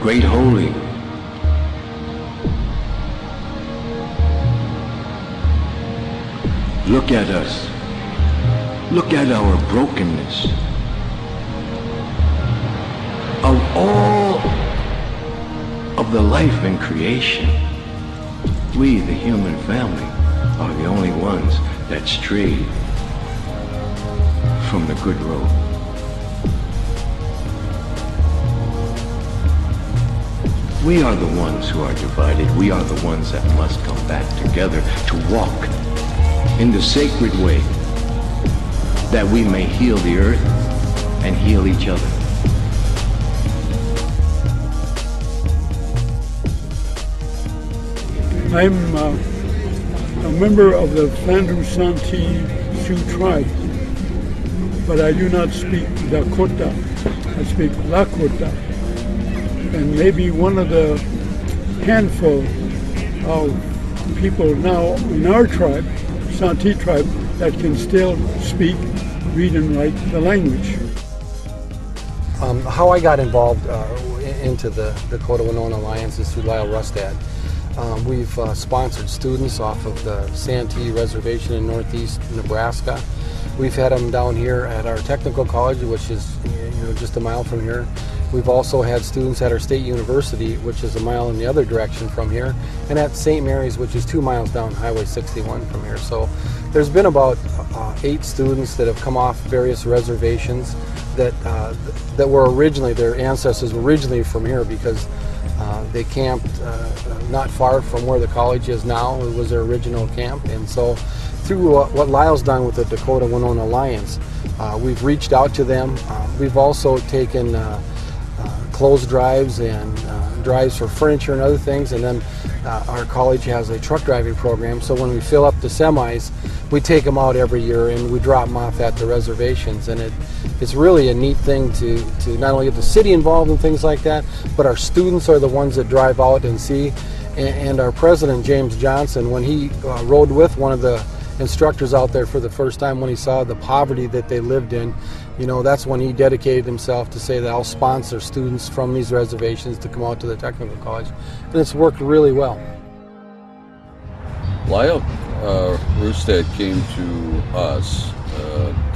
Great Holy. Look at us. Look at our brokenness. Of all of the life in creation, we, the human family, are the only ones that strayed from the good road. We are the ones who are divided. We are the ones that must come back together to walk in the sacred way that we may heal the earth and heal each other. I'm a member of the Flandreau Santee Sioux tribe, but I do not speak Dakota. I speak Lakota, and maybe one of the handful of people now in our tribe, Santee tribe, that can still speak, read, and write the language. How I got involved into the Dakota Winona Alliance is through Lyle Rustad. We've sponsored students off of the Santee Reservation in northeast Nebraska. We've had them down here at our technical college, which is just a mile from here. We've also had students at our state university, which is a mile in the other direction from here, and at St. Mary's, which is 2 miles down Highway 61 from here. So there's been about 8 students that have come off various reservations that were originally, their ancestors were originally from here because they camped not far from where the college is now. It was their original camp. And so through what Lyle's done with the Dakota Winona Alliance, we've reached out to them. We've also taken clothes drives and drives for furniture and other things, and then our college has a truck driving program, so when we fill up the semis, we take them out every year and we drop them off at the reservations, and it's really a neat thing to not only get the city involved in things like that, but our students are the ones that drive out and see. And our president, James Johnson, when he rode with one of the instructors out there for the first time, when he saw the poverty that they lived in, that's when he dedicated himself to say that I'll sponsor students from these reservations to come out to the technical college. And it's worked really well. Lyle Rustad came to us,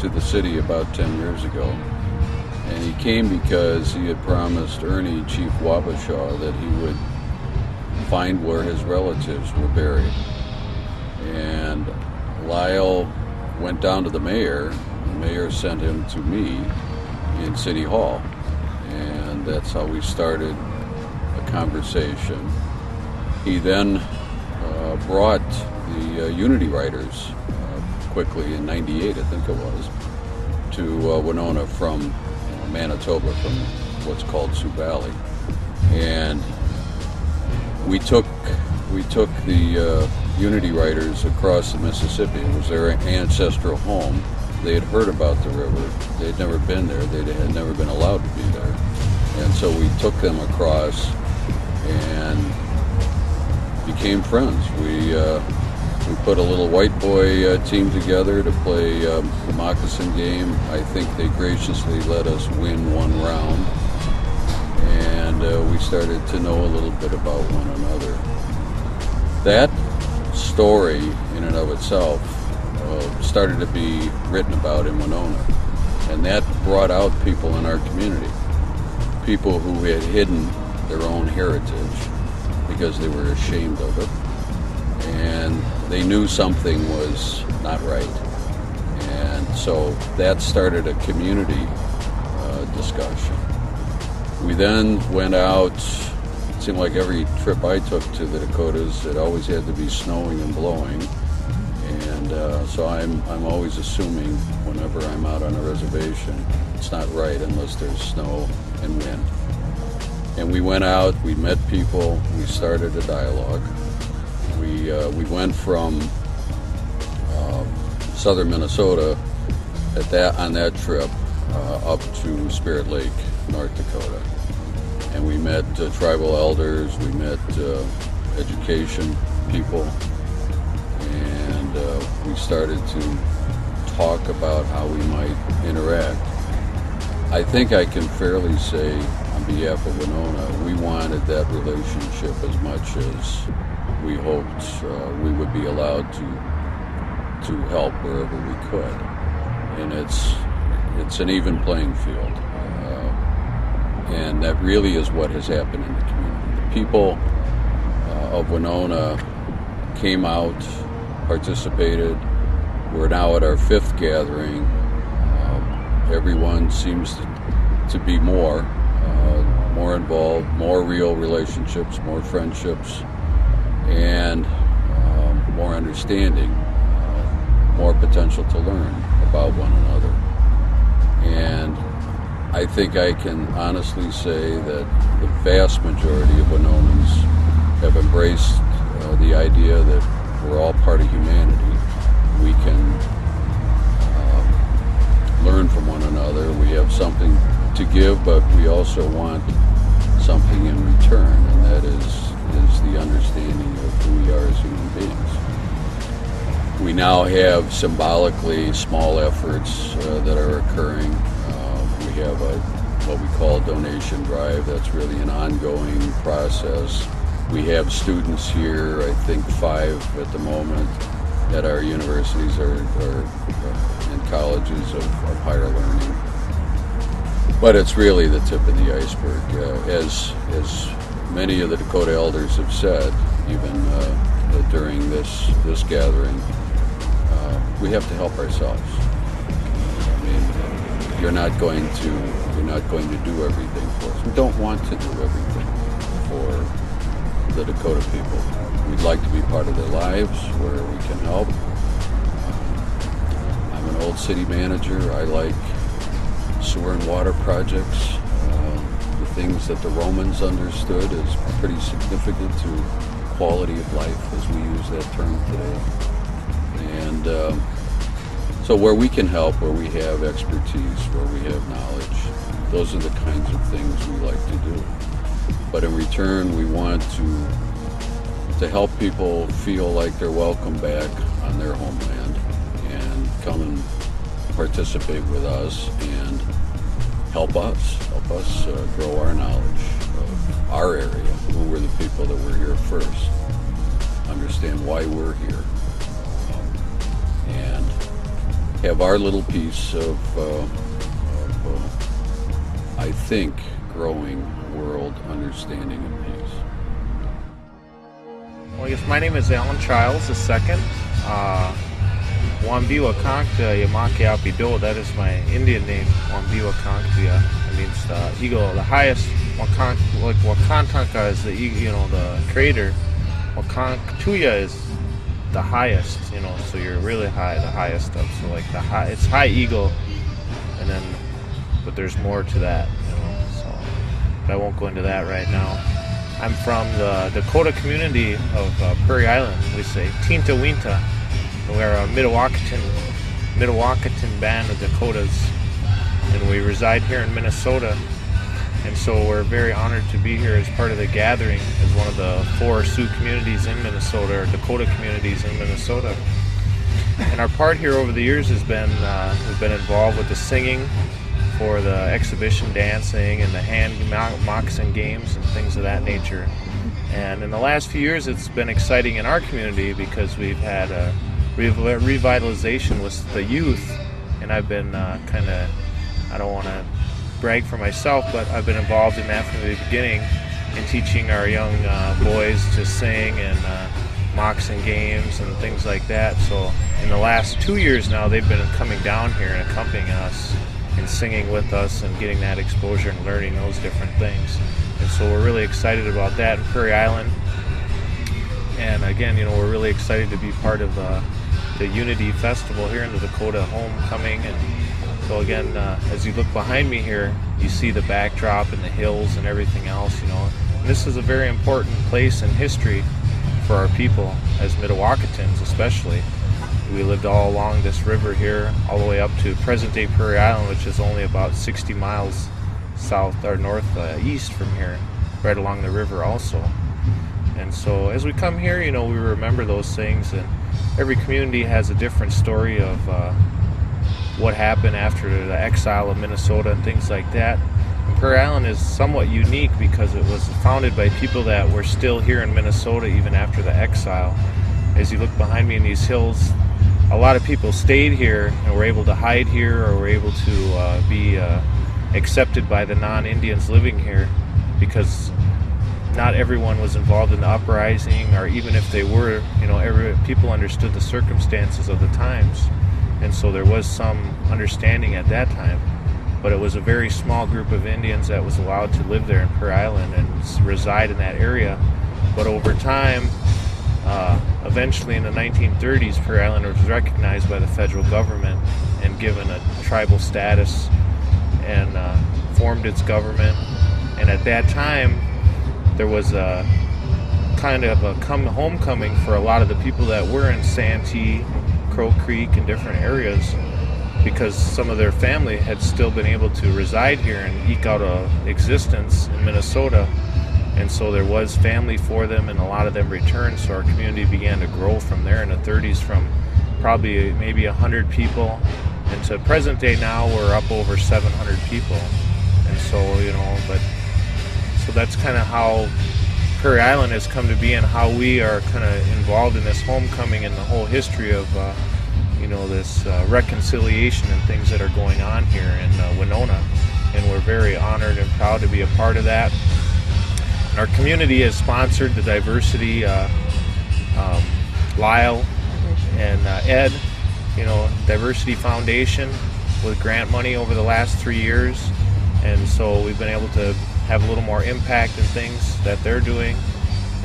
to the city about 10 years ago. And he came because he had promised Ernie, Chief Wabasha, that he would find where his relatives were buried. And Lyle went down to the mayor. The mayor sent him to me in City Hall, and that's how we started a conversation. He then brought the Unity Writers quickly in '98, I think it was, to Winona from Manitoba, from what's called Sioux Valley, and we took the Unity Writers across the Mississippi. It was their ancestral home. They had heard about the river. They had never been there. They had never been allowed to be there. And so we took them across and became friends. We put a little white boy team together to play the moccasin game. I think they graciously let us win one round. And we started to know a little bit about one another. That story in and of itself started to be written about in Winona, and that brought out people in our community, people who had hidden their own heritage because they were ashamed of it, and they knew something was not right. And so that started a community discussion. We then went out. It seemed like every trip I took to the Dakotas, it always had to be snowing and blowing. And so I'm always assuming whenever I'm out on a reservation, it's not right unless there's snow and wind. And we went out, we met people, we started a dialogue. We went from southern Minnesota on that trip up to Spirit Lake, North Dakota. And we met tribal elders, we met education people, and we started to talk about how we might interact. I think I can fairly say on behalf of Winona, we wanted that relationship as much as we hoped we would be allowed to help wherever we could. And it's an even playing field. And that really is what has happened in the community. The people of Winona came out, participated. We're now at our 5th gathering. Everyone seems to be more involved, more real relationships, more friendships, and more understanding, more potential to learn about one another. And I think I can honestly say that the vast majority of Winonans have embraced the idea that we're all part of humanity. We can learn from one another. We have something to give, but we also want something in return, and that is the understanding of who we are as human beings. We now have symbolically small efforts that are occurring. We have what we call a donation drive. That's really an ongoing process. We have students here, I think 5 at the moment, at our universities or in colleges of higher learning. But it's really the tip of the iceberg. As many of the Dakota elders have said, even during this gathering, we have to help ourselves. I mean, you're not going to do everything for us. We don't want to do everything for the Dakota people. We'd like to be part of their lives where we can help. I'm an old city manager. I like sewer and water projects. The things that the Romans understood as pretty significant to quality of life, as we use that term today. And so where we can help, where we have expertise, where we have knowledge, those are the kinds of things we like to do. But in return, we want to help people feel like they're welcome back on their homeland and come and participate with us and help us grow our knowledge of our area, who were the people that were here first, understand why we're here, and have our little piece of I think, growing world understanding of peace. Well, I guess my name is Alan Childs II. Wambiwa Kankta Yamaki Apido, that is my Indian name, Wambiwa Kankta. It means the eagle, the highest. Like Wakantanka is the creator. Wakantuya is the highest, so you're really high, the highest of. So like it's high eagle, and then, but there's more to that, so, but I won't go into that right now. I'm from the Dakota community of Prairie Island. We say Tinta Winta. We're a Mdewakanton band of Dakotas, and we reside here in Minnesota. And so we're very honored to be here as part of the gathering as one of the 4 Sioux communities in Minnesota, or Dakota communities in Minnesota. And our part here over the years has been, we've been involved with the singing for the exhibition dancing and the hand moccasin games and things of that nature. And in the last few years, it's been exciting in our community because we've had a revitalization with the youth, and I've been I don't want to brag for myself, but I've been involved in that from the beginning in teaching our young boys to sing and moccasin games and things like that. So in the last 2 years now, they've been coming down here and accompanying us and singing with us and getting that exposure and learning those different things. And so we're really excited about that in Prairie Island. And again, we're really excited to be part of the Unity Festival here in the Dakota Homecoming. And so again, as you look behind me here, you see the backdrop and the hills and everything else, And this is a very important place in history for our people, as Mdewakatans especially. We lived all along this river here, all the way up to present-day Prairie Island, which is only about 60 miles south or northeast from here, right along the river also. And so as we come here, we remember those things, and every community has a different story of what happened after the exile of Minnesota and things like that. And Prairie Island is somewhat unique because it was founded by people that were still here in Minnesota even after the exile. As you look behind me in these hills, a lot of people stayed here and were able to hide here or were able to be accepted by the non-Indians living here, because not everyone was involved in the uprising, or even if they were, people understood the circumstances of the times, and so there was some understanding at that time. But it was a very small group of Indians that was allowed to live there in Prairie Island and reside in that area. But over time, eventually in the 1930s, Prairie Island was recognized by the federal government and given a tribal status and formed its government. And at that time, there was a kind of a homecoming for a lot of the people that were in Santee, Crow Creek, and different areas, because some of their family had still been able to reside here and eke out an existence in Minnesota. And so there was family for them, and a lot of them returned. So our community began to grow from there in the 30s, from probably maybe 100 people, and to present day now we're up over 700 people. And so, so that's kind of how Prairie Island has come to be, and how we are kind of involved in this homecoming and the whole history of, this reconciliation and things that are going on here in Winona. And we're very honored and proud to be a part of that. And our community has sponsored the diversity, Lyle and Ed, Diversity Foundation, with grant money over the last 3 years. And so we've been able to have a little more impact in things that they're doing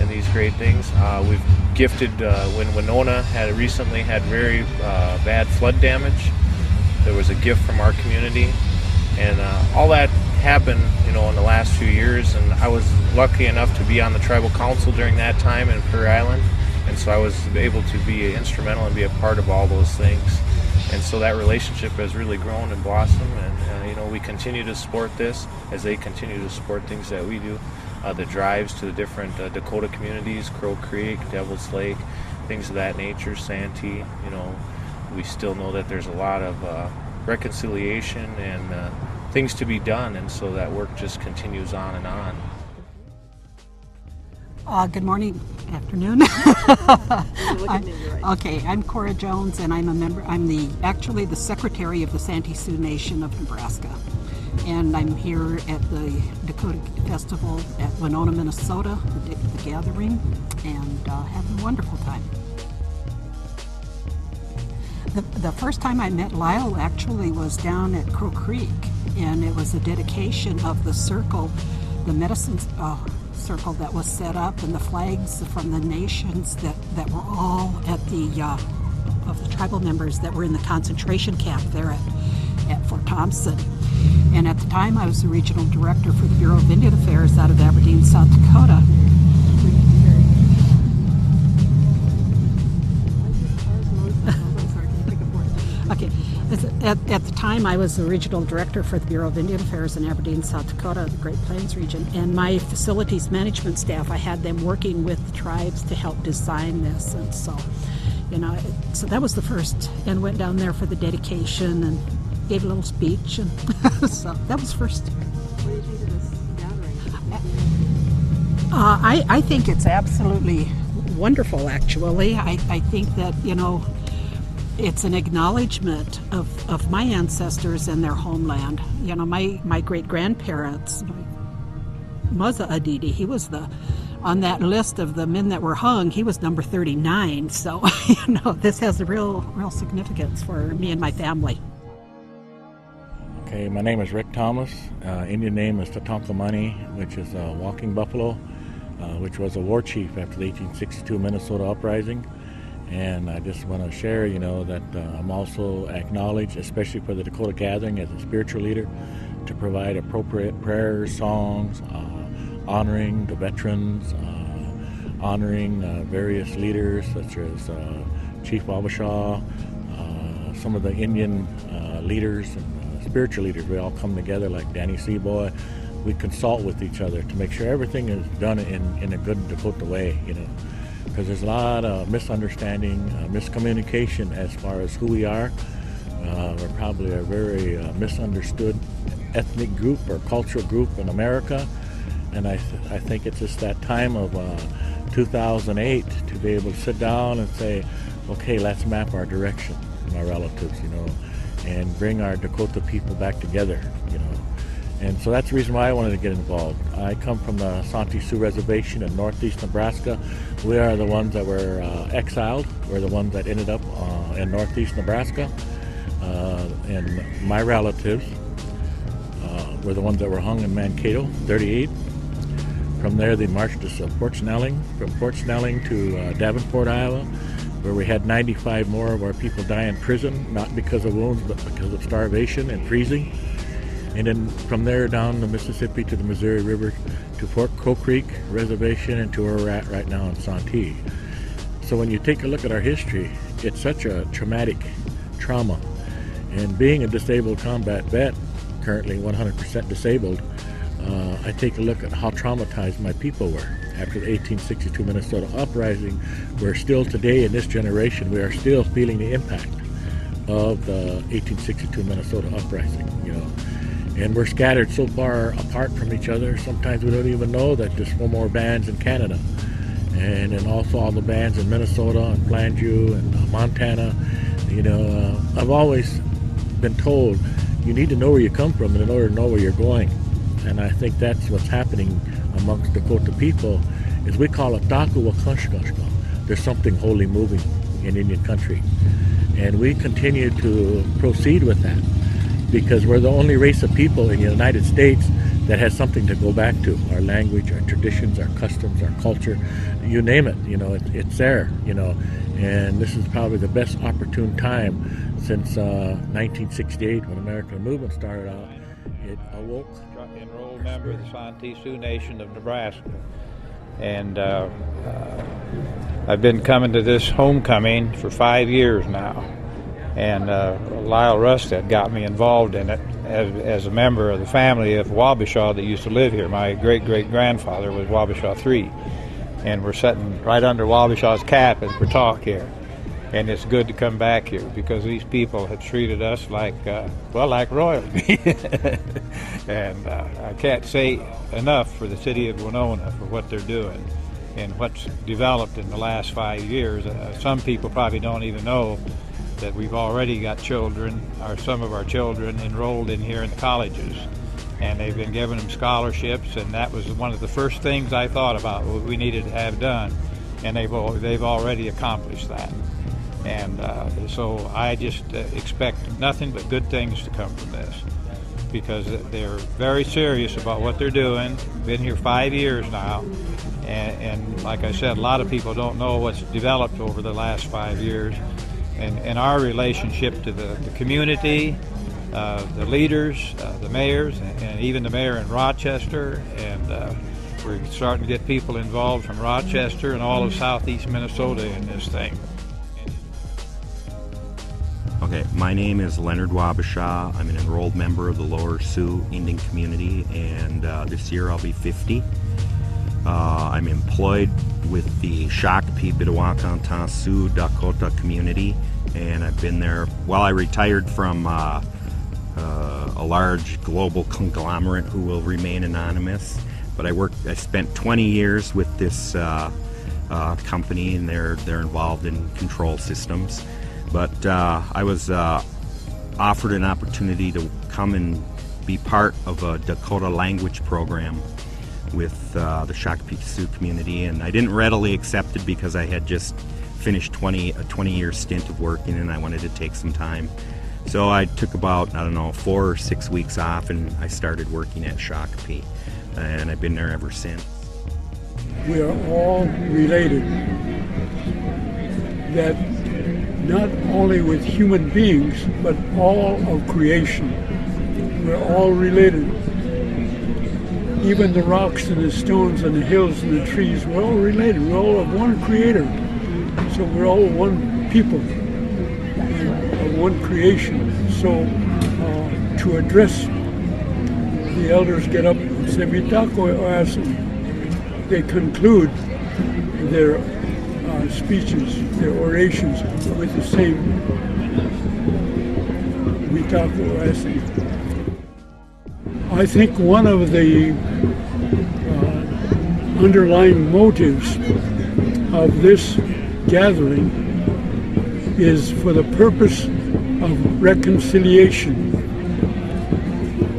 and these great things. We've gifted, when Winona recently had very bad flood damage, there was a gift from our community. And all that happened, in the last few years. And I was lucky enough to be on the tribal council during that time in Prairie Island. And so I was able to be instrumental and be a part of all those things. And so that relationship has really grown and blossomed, and we continue to support this as they continue to support things that we do. The drives to the different Dakota communities, Crow Creek, Devil's Lake, things of that nature, Santee. We still know that there's a lot of reconciliation and things to be done, and so that work just continues on and on. Good morning, afternoon. Okay, I'm Cora Jones, and I'm a member. I'm actually the secretary of the Santee Sioux Nation of Nebraska, and I'm here at the Dakota Festival at Winona, Minnesota, the gathering, and having a wonderful time. The first time I met Lyle actually was down at Crow Creek, and it was a dedication of the circle, the medicine circle that was set up, and the flags from the nations that were all at of the tribal members that were in the concentration camp there at Fort Thompson. And at the time I was the regional director for the Bureau of Indian Affairs out of Aberdeen, South Dakota. Okay. At the time, I was the regional director for the Bureau of Indian Affairs in Aberdeen, South Dakota, the Great Plains region. And my facilities management staff, I had them working with the tribes to help design this. And so, so that was the first, and went down there for the dedication and gave a little speech. And so that was first. What did you think of this gathering? I think it's absolutely wonderful, actually. I think that, it's an acknowledgement of my ancestors and their homeland. My great-grandparents, Muzza Adidi, he was on that list of the men that were hung, he was number 39. So, this has a real significance for me and my family. Okay, my name is Rick Thomas. Indian name is Tatonkamani, which is Walking Buffalo, which was a war chief after the 1862 Minnesota Uprising. And I just want to share, that I'm also acknowledged, especially for the Dakota Gathering, as a spiritual leader, to provide appropriate prayers, songs, honoring the veterans, honoring various leaders such as Chief Wabasha, some of the Indian leaders and spiritual leaders. We all come together like Danny Seaboy. We consult with each other to make sure everything is done in a good Dakota way, because there's a lot of misunderstanding, miscommunication as far as who we are. We're probably a very misunderstood ethnic group or cultural group in America, and I think it's just that time of 2008 to be able to sit down and say, okay, let's map our direction, my relatives, and bring our Dakota people back together, And so that's the reason why I wanted to get involved. I come from the Santee Sioux Reservation in northeast Nebraska. We are the ones that were exiled. We're the ones that ended up in northeast Nebraska. And my relatives were the ones that were hung in Mankato, 38. From there, they marched us to Fort Snelling. From Fort Snelling to Davenport, Iowa, where we had 95 more of our people die in prison, not because of wounds, but because of starvation and freezing. And then from there down the Mississippi to the Missouri River to Fort Crow Creek Reservation and to where we're at right now in Santee. So when you take a look at our history, it's such a traumatic trauma. And being a disabled combat vet, currently 100% disabled, I take a look at how traumatized my people were after the 1862 Minnesota uprising. We're still today in this generation, we are still feeling the impact of the 1862 Minnesota uprising, And we're scattered so far apart from each other, sometimes we don't even know that there's 4 more bands in Canada. And then also all the bands in Minnesota and Plainview and Montana. I've always been told you need to know where you come from in order to know where you're going. And I think that's what's happening amongst Dakota people, is we call it Taku Wakanshkashka. There's something holy moving in Indian country. And we continue to proceed with that, because we're the only race of people in the United States that has something to go back to. Our language, our traditions, our customs, our culture, you name it, it's there, And this is probably the best opportune time since 1968 when the American movement started out. It awoke. Enrolled member of the Santee Sioux Nation of Nebraska. And I've been coming to this homecoming for 5 years now. And Lyle Rustad got me involved in it as a member of the family of Wabasha that used to live here. My great-great-grandfather was Wabasha III. And we're sitting right under Wabasha's cap as we talk here. And it's good to come back here because these people have treated us like royalty. And I can't say enough for the city of Winona for what they're doing and what's developed in the last 5 years. Some people probably don't even know that we've already got children, or some of our children, enrolled in here in the colleges. And they've been giving them scholarships, and that was one of the first things I thought about what we needed to have done. And they've already accomplished that. And so I just expect nothing but good things to come from this, because they're very serious about what they're doing. Been here 5 years now, and like I said, a lot of people don't know what's developed over the last 5 years, and our relationship to the community, the leaders, the mayors, and even the mayor in Rochester, and we're starting to get people involved from Rochester and all of southeast Minnesota in this thing. Okay, my name is Leonard Wabasha. I'm an enrolled member of the Lower Sioux Indian community, and this year I'll be 50. I'm employed with the Shakopee Bidawakanta Sioux Dakota community, and I've been there. Well, I retired from a large global conglomerate who will remain anonymous, but I spent 20 years with this company, and they're involved in control systems. But I was offered an opportunity to come and be part of a Dakota language program with the Shakopee Sioux community, and I didn't readily accept it because I had just finished a 20-year stint of working, and I wanted to take some time. So I took about, 4 or 6 weeks off, and I started working at Shakopee, and I've been there ever since. We are all related. That not only with human beings, but all of creation. We're all related. Even the rocks and the stones and the hills and the trees, we're all related. We're all of one creator. So we're all one people, of one creation. So to address, the elders get up and say, Vitako Oasin. They conclude their speeches, their orations with the same I think one of the underlying motives of this gathering is for the purpose of reconciliation.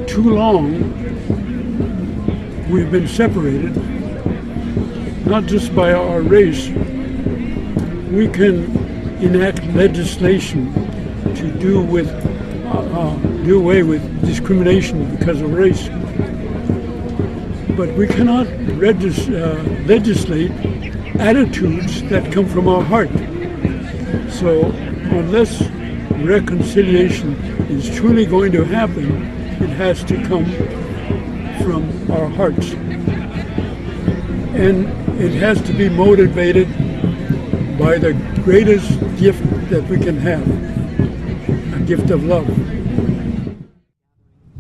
Too long we've been separated, not just by our race. We can enact legislation to do away with discrimination because of race. But we cannot legislate attitudes that come from our heart. So unless reconciliation is truly going to happen, it has to come from our hearts. And it has to be motivated by the greatest gift that we can have, a gift of love.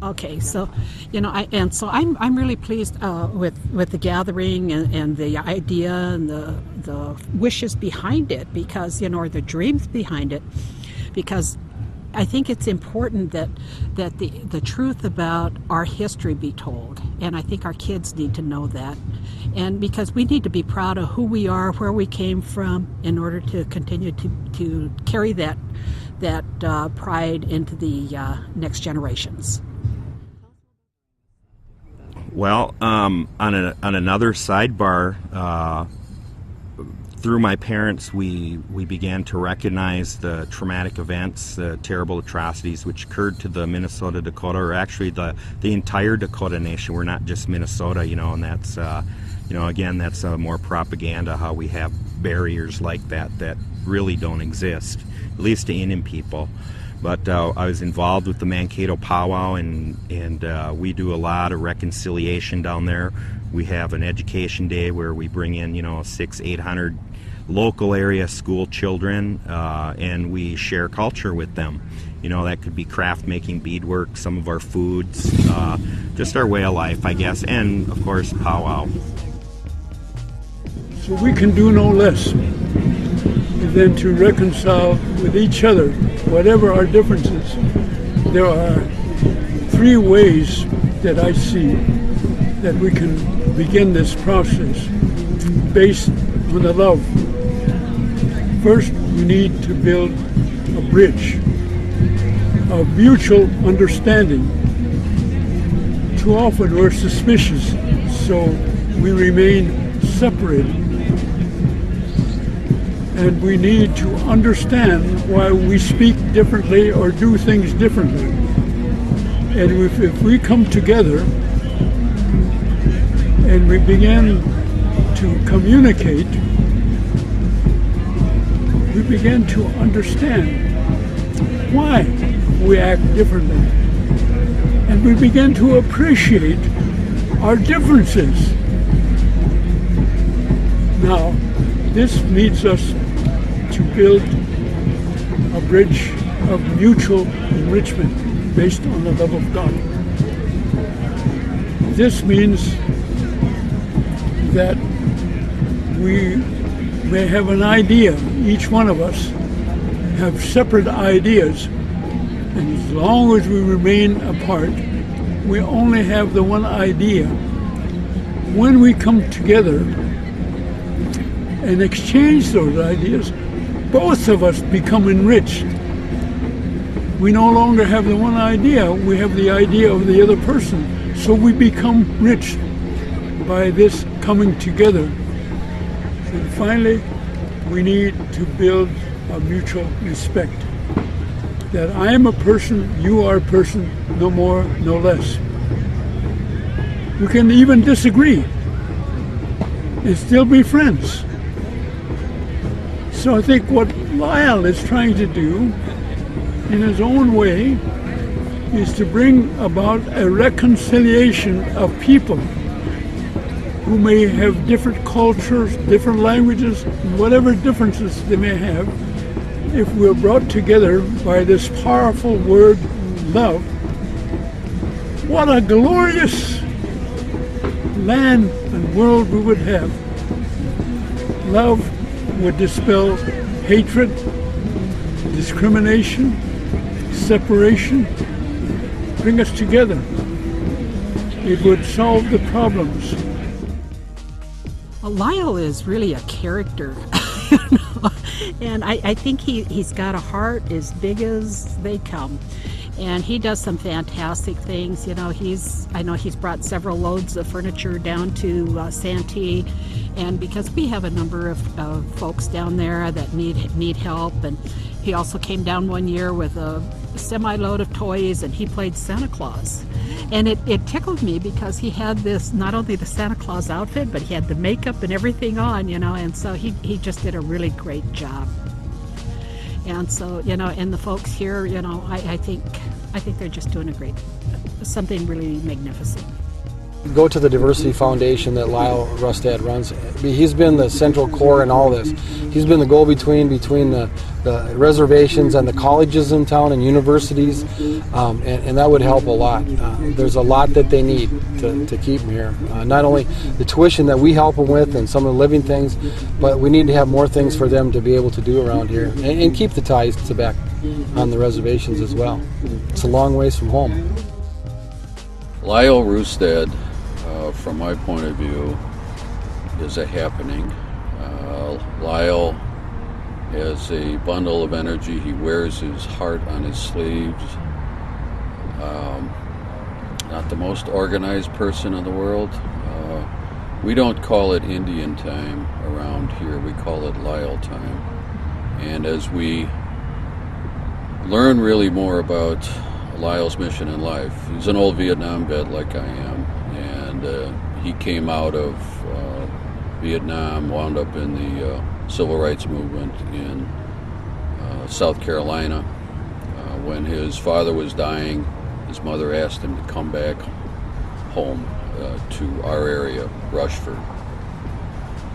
Okay, so I'm really pleased with the gathering and the idea and the wishes behind it, because or the dreams behind it, because I think it's important that the truth about our history be told, and I think our kids need to know that, and because we need to be proud of who we are, where we came from, in order to continue to carry that pride into the next generations. Well, on another sidebar, through my parents, we began to recognize the traumatic events, the terrible atrocities which occurred to the Minnesota Dakota, or actually the entire Dakota Nation. We're not just Minnesota, and that's, again, that's more propaganda, how we have barriers like that really don't exist, at least to Indian people. But I was involved with the Mankato Powwow, and we do a lot of reconciliation down there. We have an education day where we bring in 600-800 local area school children, and we share culture with them. That could be craft making, beadwork, some of our foods, just our way of life, I guess, and of course powwow. So we can do no less than to reconcile with each other, whatever our differences. There are 3 ways that I see that we can begin this process based on the love. First, we need to build a bridge of mutual understanding. Too often we're suspicious, so we remain separated. And we need to understand why we speak differently or do things differently. And if we come together and we begin to communicate, we begin to understand why we act differently. And we begin to appreciate our differences. Now, this leads us to build a bridge of mutual enrichment based on the love of God. This means that we may have an idea, each one of us have separate ideas, and as long as we remain apart, we only have the one idea. When we come together and exchange those ideas, both of us become enriched. We no longer have the one idea, we have the idea of the other person. So we become rich by this coming together. And finally, we need to build a mutual respect. That I am a person, you are a person, no more, no less. We can even disagree and still be friends. So I think what Lyle is trying to do, in his own way, is to bring about a reconciliation of people who may have different cultures, different languages, whatever differences they may have. If we're brought together by this powerful word, love, what a glorious land and world we would have. Love would dispel hatred, discrimination, separation, bring us together. It would solve the problems. Well, Lyle is really a character, you know? And I think he's got a heart as big as they come. And he does some fantastic things. You know, I know he's brought several loads of furniture down to Santee, and because we have a number of folks down there that need help. And he also came down one year with a semi-load of toys, and he played Santa Claus. And it tickled me because he had this, not only the Santa Claus outfit, but he had the makeup and everything on, you know, and so he just did a really great job. And so, you know, and the folks here, you know, I think they're just doing something really magnificent. Go to the Diversity Foundation that Lyle Rustad runs. He's been the central core in all this. He's been the go-between between the reservations and the colleges in town and universities, and that would help a lot. There's a lot that they need to keep them here. Not only the tuition that we help them with and some of the living things, but we need to have more things for them to be able to do around here and keep the ties to back on the reservations as well. It's a long ways from home. Lyle Rustad, from my point of view, is a happening. Lyle has a bundle of energy. He wears his heart on his sleeves. Not the most organized person in the world. We don't call it Indian time around here. We call it Lyle time. And as we learn really more about Lyle's mission in life, he's an old Vietnam vet like I am, and he came out of Vietnam, wound up in the civil rights movement in South Carolina. When his father was dying, his mother asked him to come back home to our area, Rushford.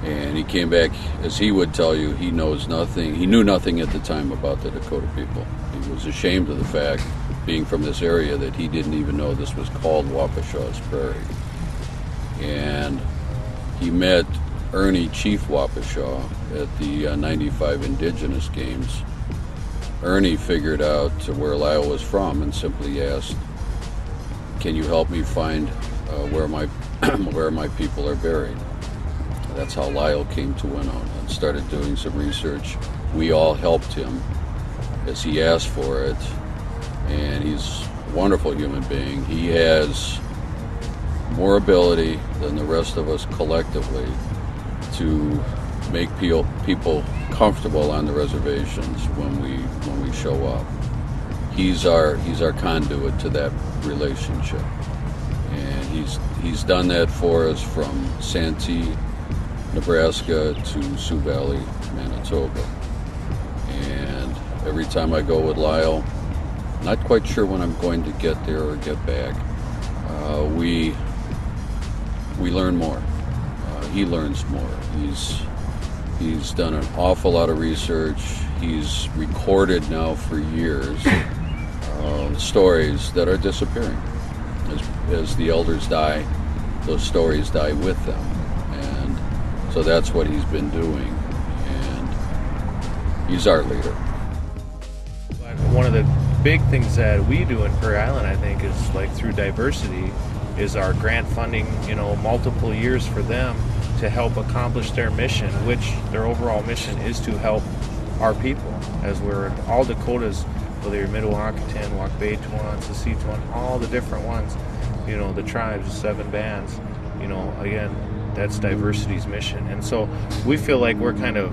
And he came back, as he would tell you, he knew nothing at the time about the Dakota people. He was ashamed of the fact, being from this area, that he didn't even know this was called Wapashaw's Prairie. And he met Ernie Chief Wapashaw at the 95 Indigenous Games. Ernie figured out where Lyle was from and simply asked, "Can you help me find where my people are buried?" That's how Lyle came to Winona and started doing some research. We all helped him as he asked for it, and he's a wonderful human being. He has more ability than the rest of us collectively to make people comfortable on the reservations when we show up. He's our conduit to that relationship, and he's done that for us from Santee, Nebraska to Sioux Valley, Manitoba. And every time I go with Lyle, not quite sure when I'm going to get there or get back, we learn more. He learns more. He's done an awful lot of research. He's recorded now for years stories that are disappearing. As the elders die, those stories die with them. And so that's what he's been doing. And he's our leader. One of the big things that we do in Prairie Island, I think, is like through diversity, is our grant funding, multiple years for them to help accomplish their mission, which their overall mission is to help our people, as we're all Dakotas, whether you're Mdewakanton, Wakbetuan, Saskatchewan, all the different ones, the tribes, the 7 bands, again, that's diversity's mission. And so we feel like we're kind of,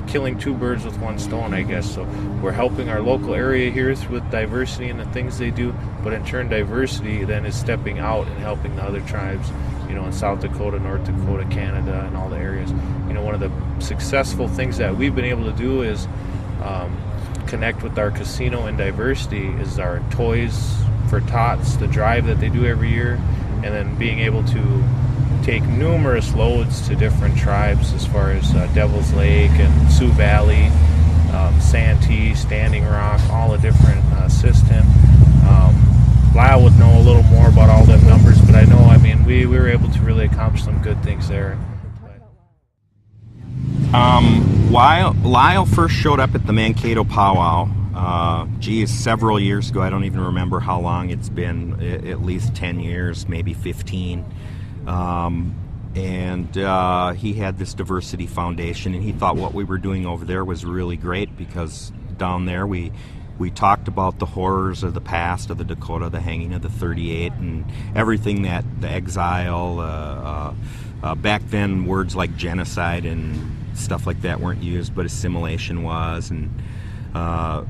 killing 2 birds with 1 stone, I guess. So we're helping our local area here with diversity and the things they do, but in turn diversity then is stepping out and helping the other tribes, in South Dakota, North Dakota, Canada, and all the areas. One of the successful things that we've been able to do is connect with our casino and diversity is our Toys for Tots, the drive that they do every year, and then being able to take numerous loads to different tribes as far as Devil's Lake and Sioux Valley, Santee, Standing Rock, all the different system. Lyle would know a little more about all them numbers, but I know, we were able to really accomplish some good things there. Lyle first showed up at the Mankato powwow several years ago. I don't even remember how long it's been, at least 10 years, maybe 15. And he had this diversity foundation, and he thought what we were doing over there was really great, because down there we talked about the horrors of the past of the Dakota, the hanging of the 38, and everything that the exile, back then words like genocide and stuff like that weren't used, but assimilation was. And I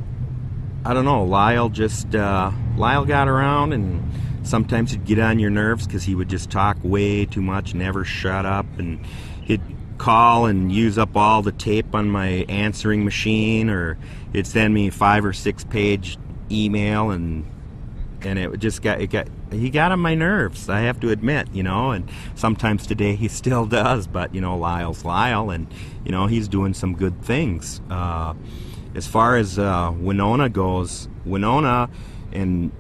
don't know, Lyle got around, and sometimes he'd get on your nerves because he would just talk way too much, never shut up, and he'd call and use up all the tape on my answering machine, or he'd send me 5 or 6 page email, and it just he got on my nerves, I have to admit, and sometimes today he still does, but Lyle's Lyle, and he's doing some good things. As far as Winona goes, Winona and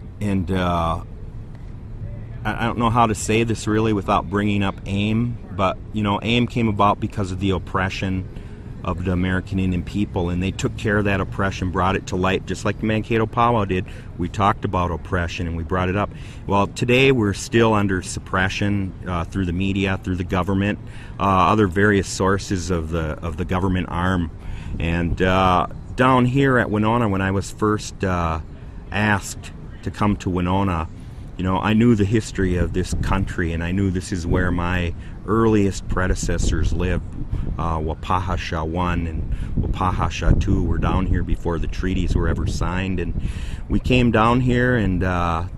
I don't know how to say this really without bringing up AIM, but AIM came about because of the oppression of the American Indian people, and they took care of that oppression, brought it to light, just like the Mankato powwow did. We talked about oppression and we brought it up. Well, today we're still under suppression through the media, through the government, other various sources of the government arm. And down here at Winona, when I was first asked to come to Winona, I knew the history of this country, and I knew this is where my earliest predecessors lived. Wapahasha I and Wapahasha II were down here before the treaties were ever signed, and we came down here, and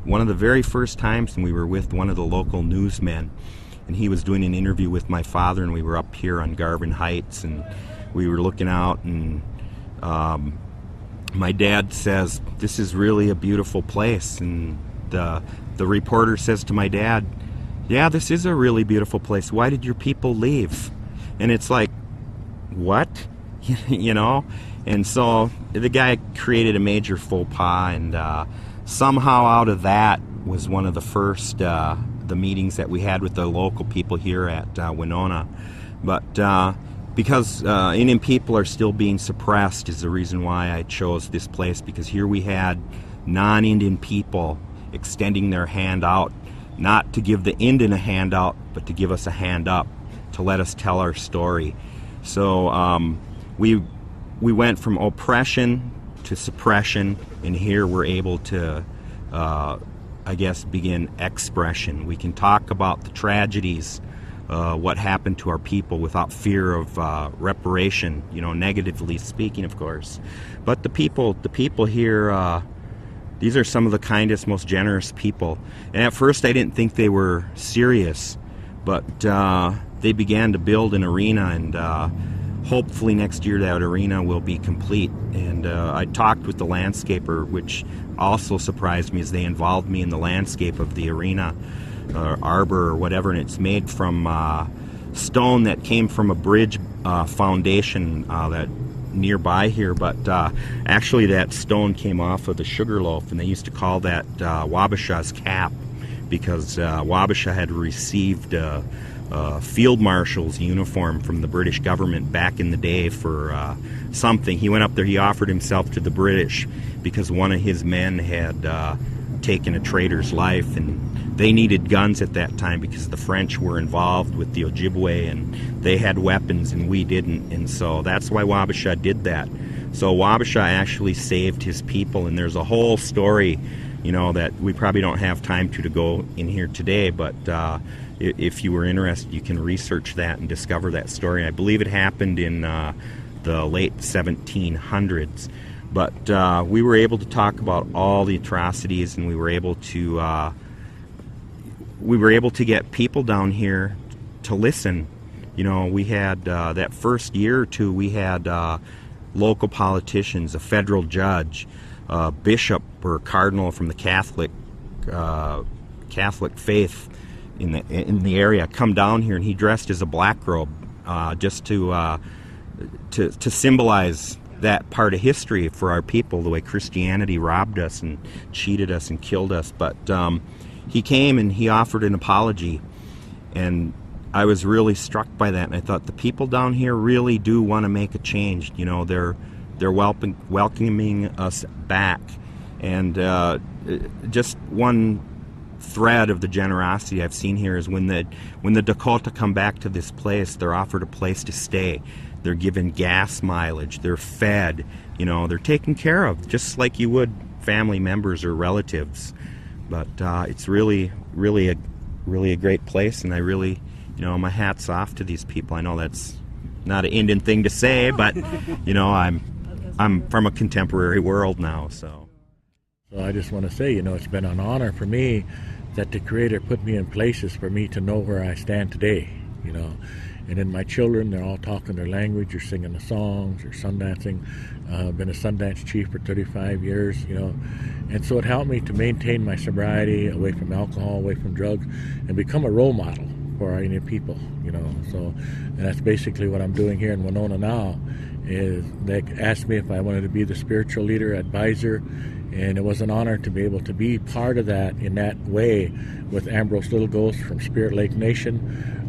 one of the very first times, and we were with one of the local newsmen, and he was doing an interview with my father, and we were up here on Garvin Heights, and we were looking out, and my dad says, "This is really a beautiful place," and the reporter says to my dad, "Yeah, this is a really beautiful place. Why did your people leave?" And it's like, what? And so the guy created a major faux pas, and somehow out of that was one of the first the meetings that we had with the local people here at Winona. But because Indian people are still being suppressed is the reason why I chose this place, because here we had non-Indian people extending their hand out, not to give the Indian a handout, but to give us a hand up, to let us tell our story. So we went from oppression to suppression, and here we're able to, begin expression. We can talk about the tragedies, what happened to our people, without fear of reparation, negatively speaking, of course. But the people here, these are some of the kindest, most generous people. And at first I didn't think they were serious, but they began to build an arena, and hopefully next year that arena will be complete. And I talked with the landscaper, which also surprised me, as they involved me in the landscape of the arena, arbor or whatever, and it's made from stone that came from a bridge foundation that nearby here, but actually that stone came off of the sugar loaf, and they used to call that Wabasha's cap, because Wabasha had received a field marshal's uniform from the British government back in the day for something. He went up there, he offered himself to the British because one of his men had taken a trader's life, and they needed guns at that time because the French were involved with the Ojibwe, and they had weapons and we didn't, and so that's why Wabasha did that. So Wabasha actually saved his people, and there's a whole story, that we probably don't have time to go in here today, but if you were interested, you can research that and discover that story. I believe it happened in the late 1700s. But we were able to talk about all the atrocities, and we were able to get people down here to listen. We had that first year or two, we had local politicians, a federal judge, a bishop or cardinal from the Catholic faith in the area come down here, and he dressed as a black robe just to symbolize that part of history for our people, the way Christianity robbed us and cheated us and killed us. But he came and he offered an apology, and I was really struck by that, and I thought the people down here really do want to make a change. They're they're welcoming us back. And just one thread of the generosity I've seen here is when the Dakota come back to this place, they're offered a place to stay. They're given gas mileage. They're fed. They're taken care of just like you would family members or relatives. But it's really, really a great place, and I really, my hat's off to these people. I know that's not an Indian thing to say, but I'm from a contemporary world now, so. So I just want to say, it's been an honor for me that the Creator put me in places for me to know where I stand today, And then my children, they're all talking their language, or singing the songs, or sun dancing. I've been a Sundance chief for 35 years, And so it helped me to maintain my sobriety, away from alcohol, away from drugs, and become a role model for our Indian people, So, and that's basically what I'm doing here in Winona now, is they asked me if I wanted to be the spiritual leader, advisor, and it was an honor to be able to be part of that in that way with Ambrose Little Ghost from Spirit Lake Nation.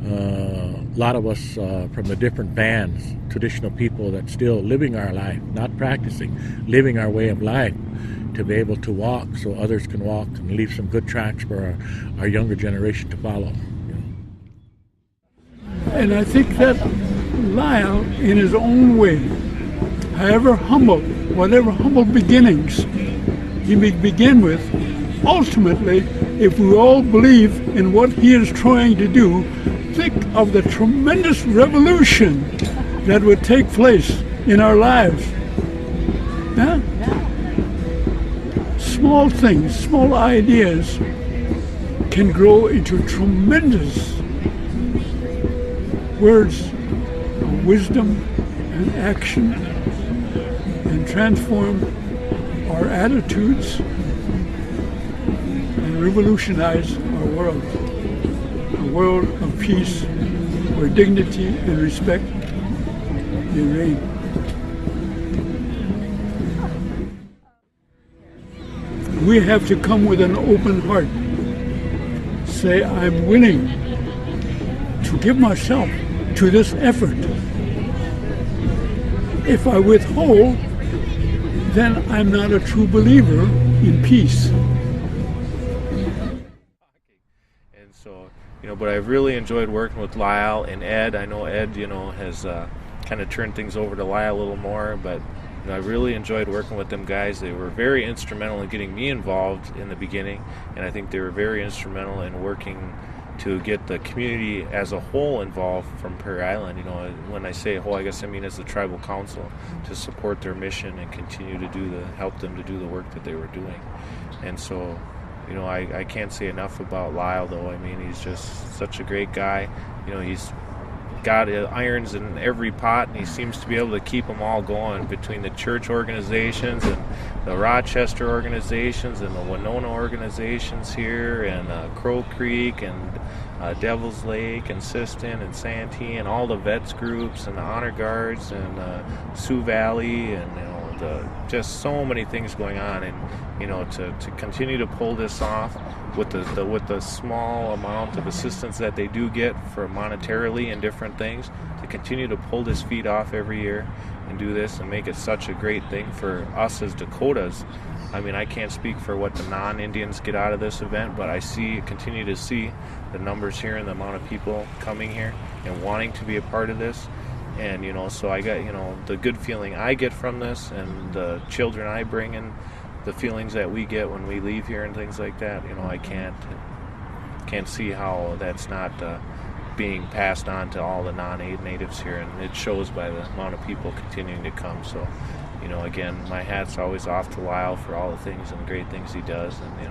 A lot of us from the different bands, traditional people that still living our life, not practicing, living our way of life, to be able to walk so others can walk and leave some good tracks for our younger generation to follow. And I think that Lyle, in his own way, however humble, whatever humble beginnings he may begin with, ultimately, if we all believe in what he is trying to do, think of the tremendous revolution that would take place in our lives. Yeah? Small things, small ideas can grow into tremendous words of wisdom and action, and transform our attitudes and revolutionize our world. A world of peace where dignity and respect may reign. We have to come with an open heart. Say, I'm willing to give myself to this effort. If I withhold, then I'm not a true believer in peace. And so, but I've really enjoyed working with Lyle and Ed. I know Ed, has kind of turned things over to Lyle a little more, but I really enjoyed working with them guys. They were very instrumental in getting me involved in the beginning, and I think they were very instrumental in working to get the community as a whole involved from Prairie Island. When I say whole, I guess I mean as the tribal council, to support their mission and continue to help them to do the work that they were doing. And so, I can't say enough about Lyle, though. I mean, he's just such a great guy. He's got irons in every pot, and he seems to be able to keep them all going between the church organizations and the Rochester organizations and the Winona organizations here, and Crow Creek and Devil's Lake and Siston and Santee and all the vets groups and the honor guards and Sioux Valley, and just so many things going on. And to continue to pull this off with the small amount of assistance that they do get for monetarily and different things, to continue to pull this feat off every year and do this and make it such a great thing for us as Dakotas. I mean, I can't speak for what the non-Indians get out of this event, but I continue to see the numbers here and the amount of people coming here and wanting to be a part of this. And so I got the good feeling I get from this, and the children I bring in, the feelings that we get when we leave here and things like that. I can't see how that's not being passed on to all the non-natives here, and it shows by the amount of people continuing to come. So, again, my hat's always off to Lyle for all the things and the great things he does, and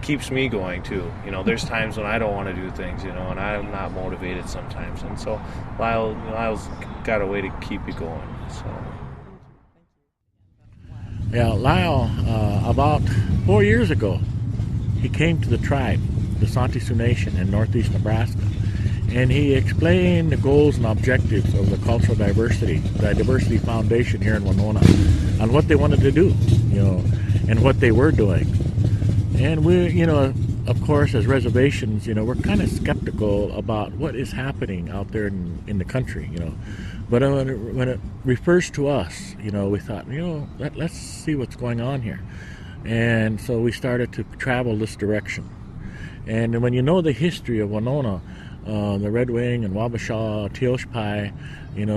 keeps me going too. There's times when I don't want to do things, and I'm not motivated sometimes, and so Lyle's got a way to keep you going. So. Yeah, Lyle, about 4 years ago, he came to the tribe, the Santee Sioux Nation in northeast Nebraska, and he explained the goals and objectives of the Cultural Diversity, the Diversity Foundation here in Winona, on what they wanted to do, and what they were doing. And we, of course, as reservations, we're kind of skeptical about what is happening out there in the country, But when it refers to us, we thought, let's see what's going on here. And so we started to travel this direction. And when you know the history of Winona, the Red Wing and Wabasha, Teoshpai,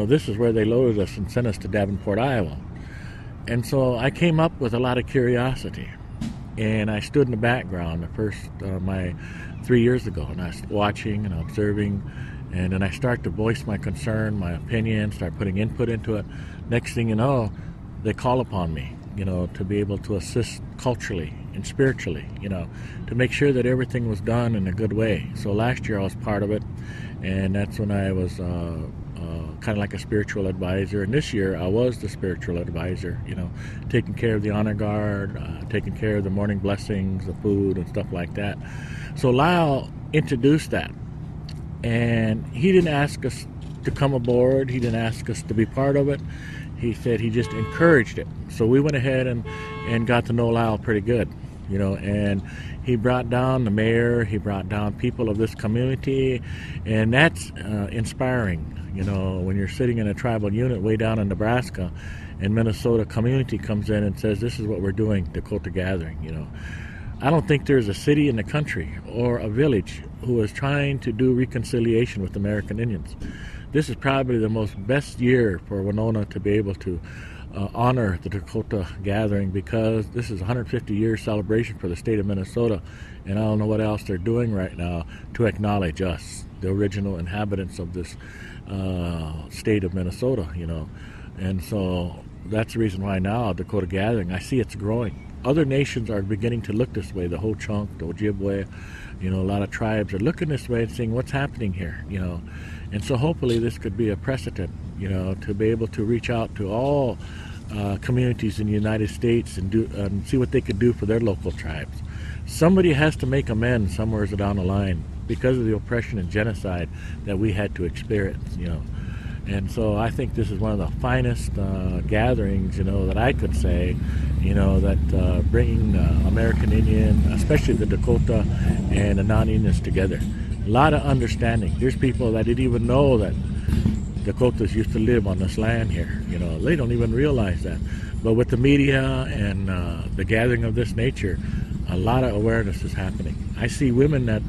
this is where they loaded us and sent us to Davenport, Iowa. And so I came up with a lot of curiosity. And I stood in the background the first, my 3 years ago, and I was watching and observing, and then I start to voice my concern, my opinion, start putting input into it. Next thing you know, they call upon me, to be able to assist culturally and spiritually, to make sure that everything was done in a good way. So last year I was part of it, and that's when I was kind of like a spiritual advisor. And this year I was the spiritual advisor, taking care of the honor guard, taking care of the morning blessings, the food and stuff like that. So Lyle introduced that, and he didn't ask us to come aboard. He didn't ask us to be part of it. He said he just encouraged it. So we went ahead and got to know Lyle pretty good, and he brought down the mayor, he brought down people of this community, and that's inspiring. When you're sitting in a tribal unit way down in Nebraska, and Minnesota community comes in and says, this is what we're doing, Dakota Gathering, I don't think there's a city in the country or a village who is trying to do reconciliation with American Indians. This is probably the most best year for Winona to be able to honor the Dakota Gathering, because this is a 150-year celebration for the state of Minnesota, and I don't know what else they're doing right now to acknowledge us, the original inhabitants of this state of Minnesota, And so that's the reason why now Dakota Gathering, I see it's growing. Other nations are beginning to look this way, the Ho-Chunk, the Ojibwe, a lot of tribes are looking this way and saying, what's happening here, And so hopefully this could be a precedent, to be able to reach out to all communities in the United States and see what they could do for their local tribes. Somebody has to make amends somewhere down the line because of the oppression and genocide that we had to experience, And so I think this is one of the finest gatherings, that I could say, that bringing American Indian, especially the Dakota and the non-Indians together. A lot of understanding. There's people that didn't even know that Dakotas used to live on this land here. They don't even realize that. But with the media and the gathering of this nature, a lot of awareness is happening. I see women that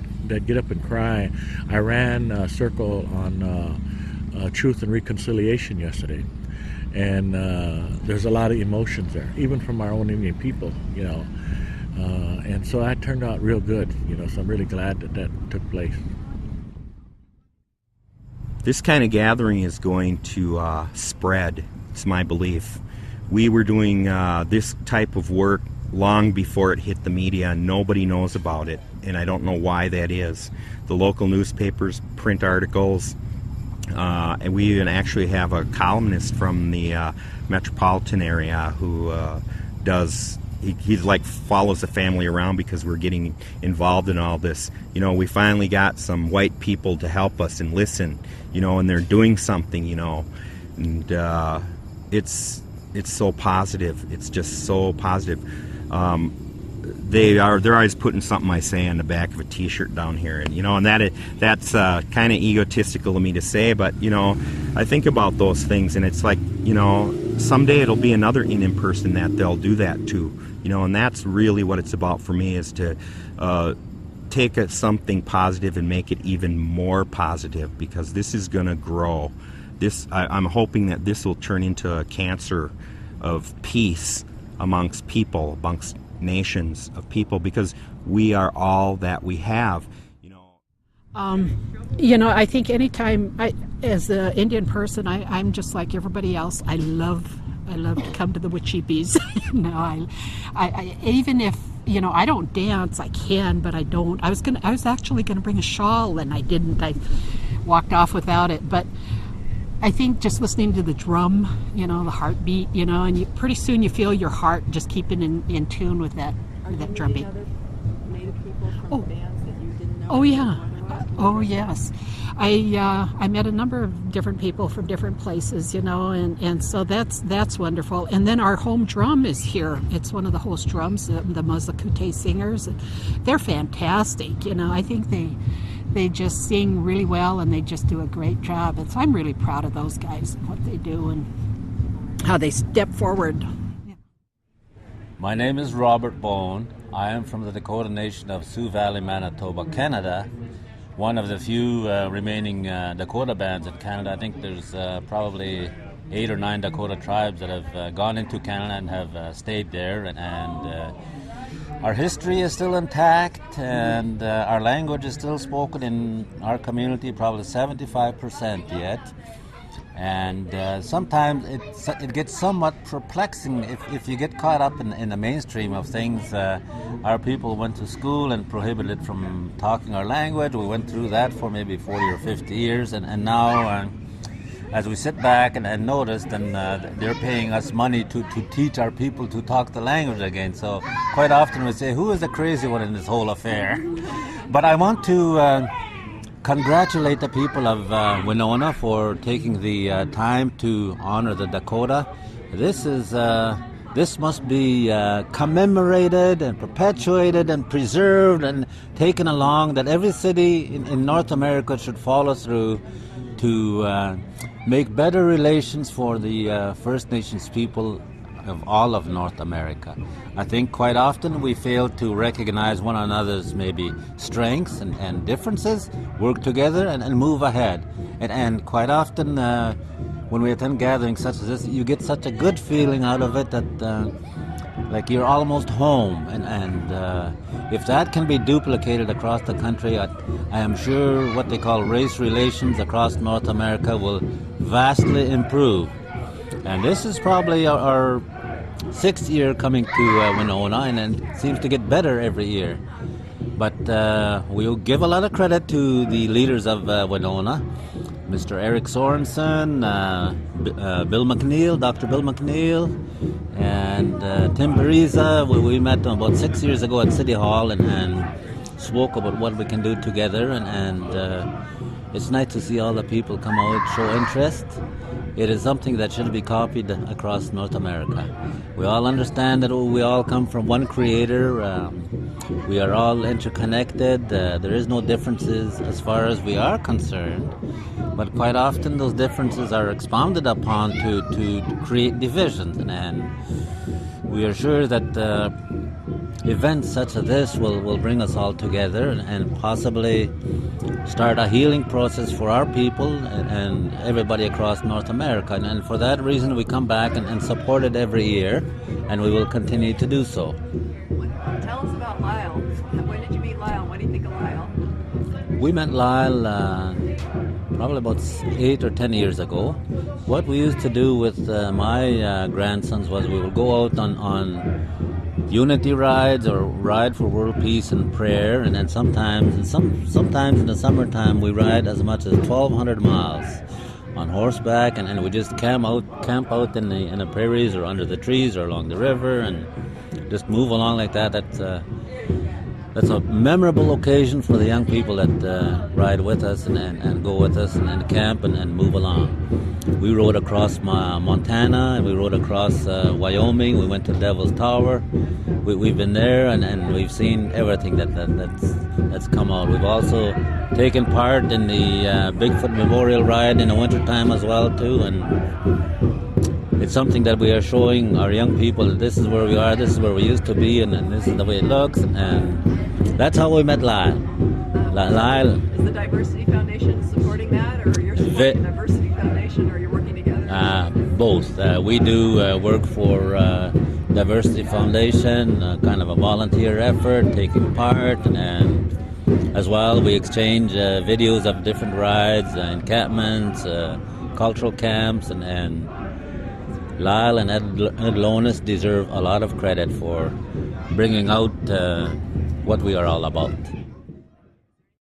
get up and cry. I ran a circle on truth and reconciliation yesterday, and there's a lot of emotions there, even from our own Indian people, and so that turned out real good, so I'm really glad that took place. This kind of gathering is going to spread, it's my belief. We were doing this type of work long before it hit the media, and nobody knows about it, and I don't know why that is. The local newspapers print articles, and we even actually have a columnist from the metropolitan area who he follows the family around because we're getting involved in all this. We finally got some white people to help us and listen, and they're doing something, and it's so positive. It's just so positive. They're always putting something I say on the back of a T-shirt down here, and that's kind of egotistical of me to say, but I think about those things, and it's like someday it'll be another Indian person that they'll do that to, and that's really what it's about for me, is to take something positive and make it even more positive, because this is going to grow. I'm hoping that this will turn into a cancer of peace amongst people, amongst nations of people, because we are all that we have. I think anytime as an Indian person, I'm just like everybody else. I love to come to the Wichipes. I even if I don't dance, I can, but I don't. I was actually gonna bring a shawl, and I didn't. I walked off without it, but I think just listening to the drum, the heartbeat, and pretty soon you feel your heart just keeping in tune with that drum beat. Other Native people from bands that you didn't know? Oh yeah. Oh yes, I met a number of different people from different places, and so that's wonderful. And then our home drum is here. It's one of the host drums, the Mazakute singers. They're fantastic. I think they just sing really well and they just do a great job. And so I'm really proud of those guys and what they do and how they step forward. My name is Robert Bone. I am from the Dakota Nation of Sioux Valley, Manitoba, Canada. One of the few remaining Dakota bands in Canada. I think there's probably 8 or 9 Dakota tribes that have gone into Canada and have stayed there. And our history is still intact, and our language is still spoken in our community, probably 75% yet. And sometimes it gets somewhat perplexing if you get caught up in the mainstream of things. Our people went to school and prohibited from talking our language. We went through that for maybe 40 or 50 years, and now as we sit back and notice, then they're paying us money to teach our people to talk the language again. So quite often we say, who is the crazy one in this whole affair? But I want to congratulate the people of Winona for taking the time to honor the Dakota. This must be commemorated and perpetuated and preserved and taken along, that every city in North America should follow through to make better relations for the First Nations people of all of North America. I think quite often we fail to recognize one another's maybe strengths and differences, work together and move ahead. And quite often when we attend gatherings such as this, you get such a good feeling out of it that like you're almost home. And if that can be duplicated across the country, I am sure what they call race relations across North America will vastly improve. And this is probably our 6th year coming to Winona, and it seems to get better every year. But we'll give a lot of credit to the leaders of Winona, Mr. Eric Sorensen, Bill McNeil, Dr. Bill McNeil, and Tim Bariza. We met them about 6 years ago at City Hall and spoke about what we can do together, and it's nice to see all the people come out, show interest. It is something that should be copied across North America. We all understand that we all come from one creator. We are all interconnected. There is no differences as far as we are concerned. But quite often those differences are expounded upon to create divisions. And we are sure that events such as this will bring us all together and possibly start a healing process for our people and everybody across North America. And for that reason, we come back and support it every year, and we will continue to do so. Tell us about Lyle. When did you meet Lyle? What do you think of Lyle? We met Lyle probably about 8 or 10 years ago. What we used to do with my grandsons was we would go out on unity rides or ride for world peace and prayer, and then sometimes in the summertime we ride as much as 1,200 miles on horseback, and we just camp out in the prairies or under the trees or along the river and just move along like that. That's a memorable occasion for the young people that ride with us and go with us and camp and move along. We rode across Montana, and we rode across Wyoming. We went to Devil's Tower. We've been there and we've seen everything that's come out. We've also taken part in the Bigfoot Memorial Ride in the wintertime as well too, and it's something that we are showing our young people that this is where we are, this is where we used to be, and this is the way it looks, and that's how we met Lyle. Lyle. Is the Diversity Foundation supporting that, or you're supporting the Diversity Foundation, or you're working together? Both. We do work for Diversity Foundation, kind of a volunteer effort, taking part, and as well we exchange videos of different rides, encampments, cultural camps, and Lyle and Ed Lonis deserve a lot of credit for bringing out what we are all about.